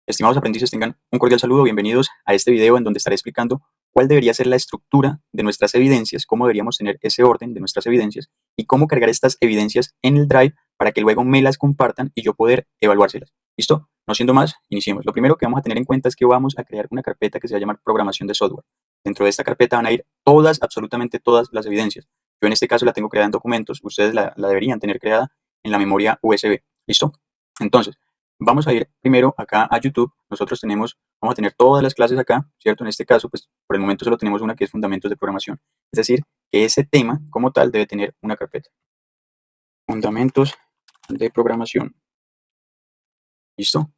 Estimados aprendices, tengan un cordial saludo. Bienvenidos a este video en donde estaré explicando cuál debería ser la estructura de nuestras evidencias, cómo deberíamos tener ese orden de nuestras evidencias y cómo cargar estas evidencias en el Drive para que luego me las compartan y yo poder evaluárselas. ¿Listo? No siendo más, iniciemos. Lo primero que vamos a tener en cuenta es que vamos a crear una carpeta que se va a llamar programación de software. Dentro de esta carpeta van a ir todas, absolutamente todas las evidencias. Yo en este caso la tengo creada en documentos. Ustedes la deberían tener creada en la memoria USB. ¿Listo? Entonces, vamos a ir primero acá a YouTube. Vamos a tener todas las clases acá, ¿cierto? En este caso, pues por el momento solo tenemos una que es Fundamentos de Programación. Es decir, que ese tema como tal debe tener una carpeta. Fundamentos de Programación. ¿Listo?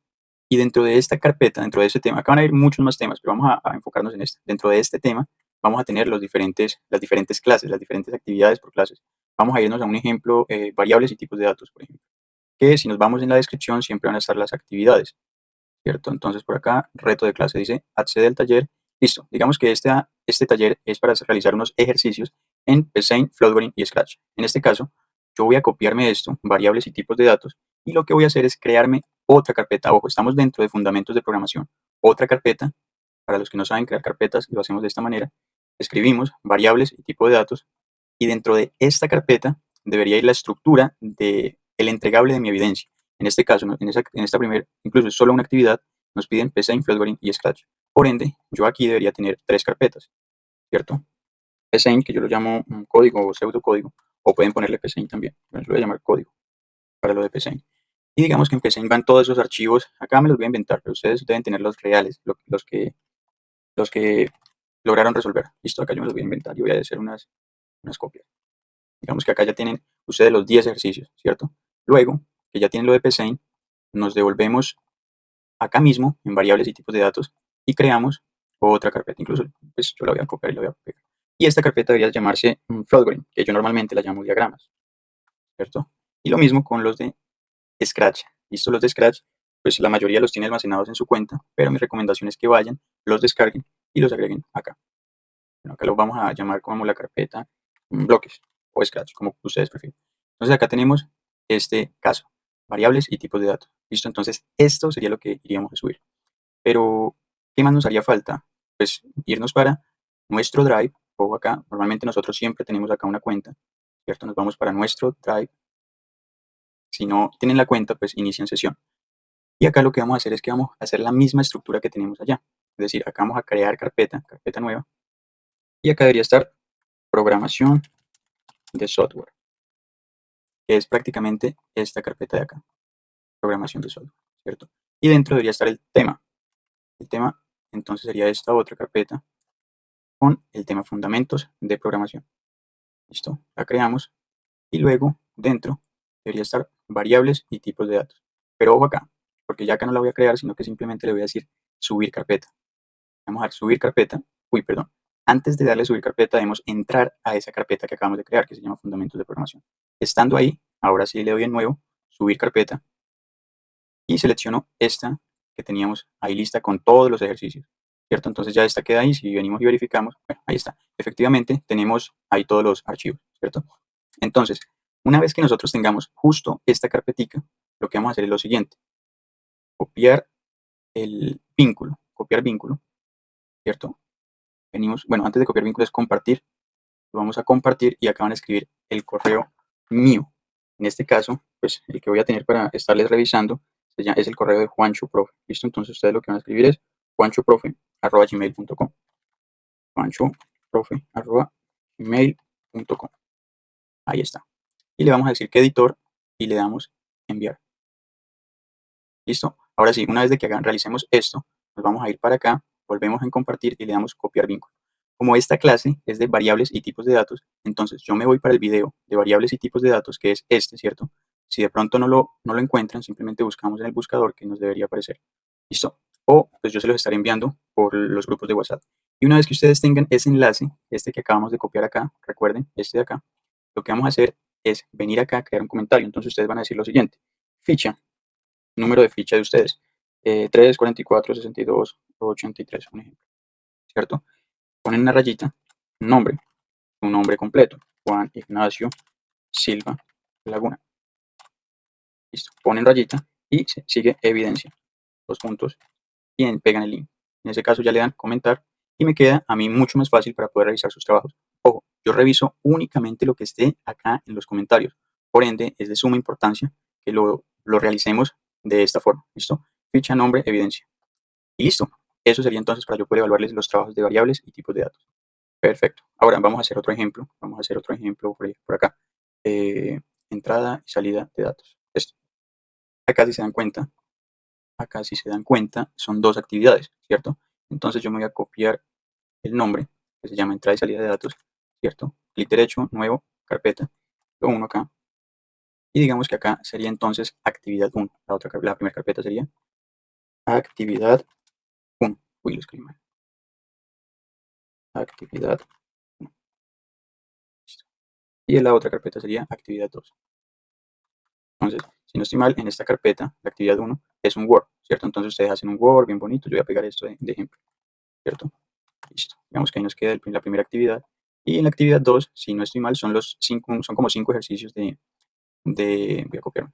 Y dentro de esta carpeta, dentro de ese tema, acá van a ir muchos más temas, pero vamos a enfocarnos en este. Dentro de este tema vamos a tener las diferentes clases, las diferentes actividades por clases. Vamos a irnos a un ejemplo, variables y tipos de datos, por ejemplo. Que si nos vamos en la descripción siempre van a estar las actividades. ¿Cierto? Entonces por acá, reto de clase, dice accede al taller. Listo, digamos que este taller es para realizar unos ejercicios en Paint, Floodware y Scratch. En este caso, yo voy a copiarme esto, variables y tipos de datos, y lo que voy a hacer es crearme otra carpeta. Ojo, estamos dentro de fundamentos de programación. Otra carpeta, para los que no saben crear carpetas, lo hacemos de esta manera. Escribimos variables y tipo de datos, y dentro de esta carpeta debería ir la estructura del entregable de mi evidencia. En este caso, en esta primera, incluso es solo una actividad, nos piden Paint, Floodware y Scratch. Por ende, yo aquí debería tener tres carpetas, ¿cierto? Paint, que yo lo llamo código o pseudocódigo, o pueden ponerle Paint también. Yo lo voy a llamar código para lo de Paint. Y digamos que en Paint van todos esos archivos. Acá me los voy a inventar, pero ustedes deben tener los reales, los que lograron resolver. Listo, acá yo me los voy a inventar y voy a hacer unas copias. Digamos que acá ya tienen ustedes los 10 ejercicios, ¿cierto? Luego, que ya tienen lo de Paint, nos devolvemos acá mismo en variables y tipos de datos y creamos otra carpeta. Incluso, pues yo la voy a copiar y la voy a pegar. Y esta carpeta debería llamarse Floodware, que yo normalmente la llamo diagramas, ¿cierto? Y lo mismo con los de Scratch. Listo, los de Scratch, pues la mayoría los tiene almacenados en su cuenta, pero mi recomendación es que vayan, los descarguen y los agreguen acá. Bueno, acá los vamos a llamar como la carpeta bloques o Scratch, como ustedes prefieren. Entonces acá tenemos este caso, variables y tipos de datos. Listo, entonces esto sería lo que iríamos a subir. Pero, ¿qué más nos haría falta? Pues irnos para nuestro Drive, o acá, normalmente nosotros siempre tenemos acá una cuenta, ¿cierto? Nos vamos para nuestro Drive. Si no tienen la cuenta, pues inician sesión. Y acá lo que vamos a hacer es que vamos a hacer la misma estructura que tenemos allá. Es decir, acá vamos a crear carpeta nueva. Y acá debería estar programación de software, que es prácticamente esta carpeta de acá, programación de software, ¿cierto? Y dentro debería estar el tema. El tema, entonces, sería esta otra carpeta con el tema fundamentos de programación. ¿Listo? La creamos y luego dentro debería estar variables y tipos de datos. Pero ojo acá, porque ya acá no la voy a crear, sino que simplemente le voy a decir subir carpeta. Vamos a dar subir carpeta. Perdón. Antes de darle subir carpeta, debemos entrar a esa carpeta que acabamos de crear, que se llama fundamentos de programación. Estando ahí, ahora sí le doy en nuevo, subir carpeta, y selecciono esta que teníamos ahí lista con todos los ejercicios, ¿cierto? Entonces ya esta queda ahí. Si venimos y verificamos, bueno, ahí está. Efectivamente, tenemos ahí todos los archivos, ¿cierto? Entonces, una vez que nosotros tengamos justo esta carpetica, lo que vamos a hacer es lo siguiente. Copiar el vínculo, ¿cierto? Bueno, antes de copiar vínculo es compartir. Lo vamos a compartir y acá van a escribir el correo mío. En este caso, pues el que voy a tener para estarles revisando es el correo de Juancho Profe. ¿Listo? Entonces ustedes lo que van a escribir es juanchoprofe@gmail.com. juanchoprofe@gmail.com. Ahí está. Y le vamos a decir que editor y le damos enviar. ¿Listo? Ahora sí, una vez de que realicemos esto, nos vamos a ir para acá, volvemos en compartir y le damos copiar vínculo. Como esta clase es de variables y tipos de datos, entonces yo me voy para el video de variables y tipos de datos, que es este, ¿cierto? Si de pronto no lo encuentran, simplemente buscamos en el buscador que nos debería aparecer. ¿Listo? O pues yo se los estaré enviando por los grupos de WhatsApp. Y una vez que ustedes tengan ese enlace, este que acabamos de copiar acá, recuerden, este de acá, lo que vamos a hacer es venir acá a crear un comentario. Entonces ustedes van a decir lo siguiente: ficha, número de ficha de ustedes, 3, 44, 62, 83, un ejemplo, ¿cierto? Ponen una rayita, nombre, un nombre completo, Juan Ignacio Silva Laguna. Listo, ponen rayita y sigue evidencia, 2 puntos, y pegan el link. En ese caso ya le dan comentar y me queda a mí mucho más fácil para poder revisar sus trabajos. Ojo, yo reviso únicamente lo que esté acá en los comentarios. Por ende, es de suma importancia que lo realicemos de esta forma. ¿Listo? Ficha, nombre, evidencia. Y listo. Eso sería entonces para yo poder evaluarles los trabajos de variables y tipos de datos. Perfecto. Ahora vamos a hacer otro ejemplo. Vamos a hacer otro ejemplo por acá. Entrada y salida de datos. Esto. Acá si se dan cuenta, son dos actividades, ¿cierto? Entonces yo me voy a copiar el nombre, que se llama entrada y salida de datos, ¿cierto? Clic derecho, nuevo, carpeta, lo uno acá. Y digamos que acá sería entonces actividad 1. La primera carpeta sería actividad 1. Uy, lo escribí mal. Actividad 1. Listo. Y en la otra carpeta sería actividad 2. Entonces, si no estoy mal, en esta carpeta, la actividad 1 es un Word, ¿cierto? Entonces ustedes hacen un Word bien bonito. Yo voy a pegar esto de ejemplo, ¿cierto? Listo. Digamos que ahí nos queda la primera actividad. Y en la actividad 2, si no estoy mal, son como 5 ejercicios voy a copiar,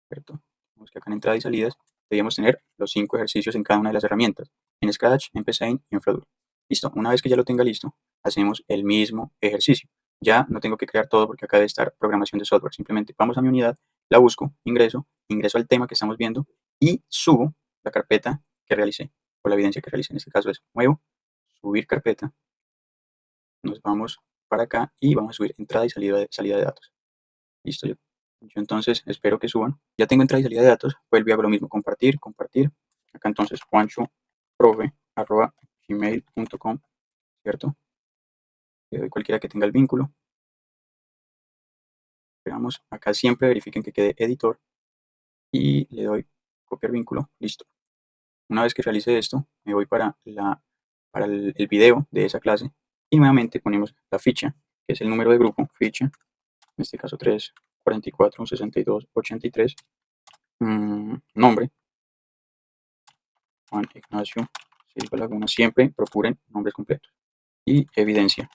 ¿cierto? Vemos que acá en entrada y salidas debíamos tener los 5 ejercicios en cada una de las herramientas, en Scratch, en PSeInt y en Fradul. Listo, una vez que ya lo tenga listo, hacemos el mismo ejercicio. Ya no tengo que crear todo porque acá debe estar programación de software. Simplemente vamos a mi unidad, la busco, ingreso al tema que estamos viendo y subo la carpeta que realicé, o la evidencia que realicé. En este caso es nuevo, subir carpeta, nos vamos para acá y vamos a subir entrada y salida de datos. Listo, yo entonces espero que suban. Ya tengo entrada y salida de datos, vuelvo y hago lo mismo, compartir. Acá entonces juanchoprofe@gmail.com, ¿cierto? Le doy cualquiera que tenga el vínculo. Veamos, acá siempre verifiquen que quede editor y le doy copiar vínculo, listo. Una vez que realice esto, me voy para el video de esa clase y nuevamente ponemos la ficha, que es el número de grupo, ficha, en este caso 3, 44, 62, 83, nombre, Juan Ignacio Silva Laguna. Siempre procuren nombres completos. Y evidencia.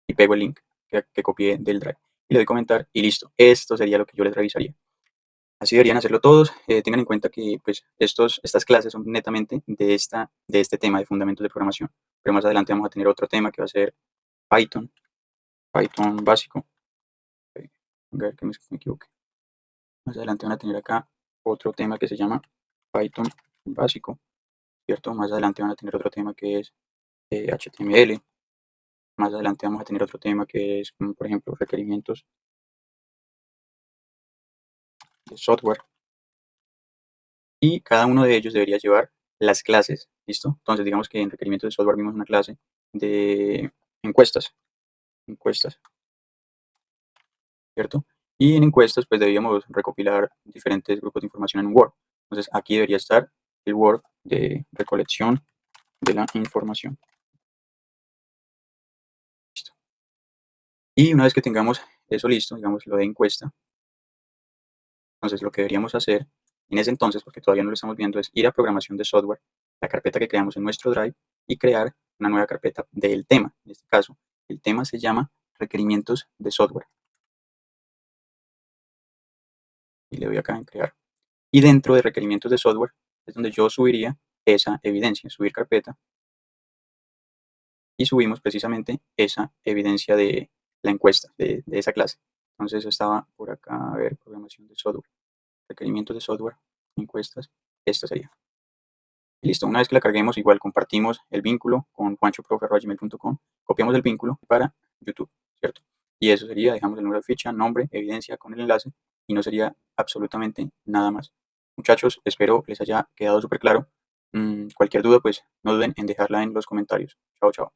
Y pego el link que copié del Drive. Y le doy comentar y listo. Esto sería lo que yo les revisaría. Así deberían hacerlo todos. Tengan en cuenta que pues, estas clases son netamente de este tema de fundamentos de programación. Pero más adelante vamos a tener otro tema que va a ser Python. Python básico. A ver que me equivoque. Más adelante van a tener acá otro tema que se llama Python básico, ¿cierto? Más adelante van a tener otro tema que es HTML. Más adelante vamos a tener otro tema que es, por ejemplo, requerimientos de software. Y cada uno de ellos debería llevar las clases, ¿listo? Entonces, digamos que en requerimientos de software vimos una clase de encuestas, ¿cierto? Y en encuestas, pues debíamos recopilar diferentes grupos de información en un Word. Entonces, aquí debería estar el Word de recolección de la información. Listo. Y una vez que tengamos eso listo, digamos lo de encuesta, entonces lo que deberíamos hacer en ese entonces, porque todavía no lo estamos viendo, es ir a programación de software, la carpeta que creamos en nuestro Drive, y crear una nueva carpeta del tema. En este caso, el tema se llama requerimientos de software. Y le doy acá en crear. Y dentro de requerimientos de software es donde yo subiría esa evidencia, subir carpeta. Y subimos precisamente esa evidencia de la encuesta, de esa clase. Entonces estaba por acá, a ver, programación de software, requerimientos de software, encuestas, esta sería. Y listo, una vez que la carguemos, igual compartimos el vínculo con juanchoprofe@gmail.com, copiamos el vínculo para YouTube, ¿cierto? Y eso sería, dejamos el número de ficha, nombre, evidencia con el enlace y no sería absolutamente nada más. Muchachos, espero les haya quedado súper claro. Cualquier duda, pues no duden en dejarla en los comentarios. Chao, chao.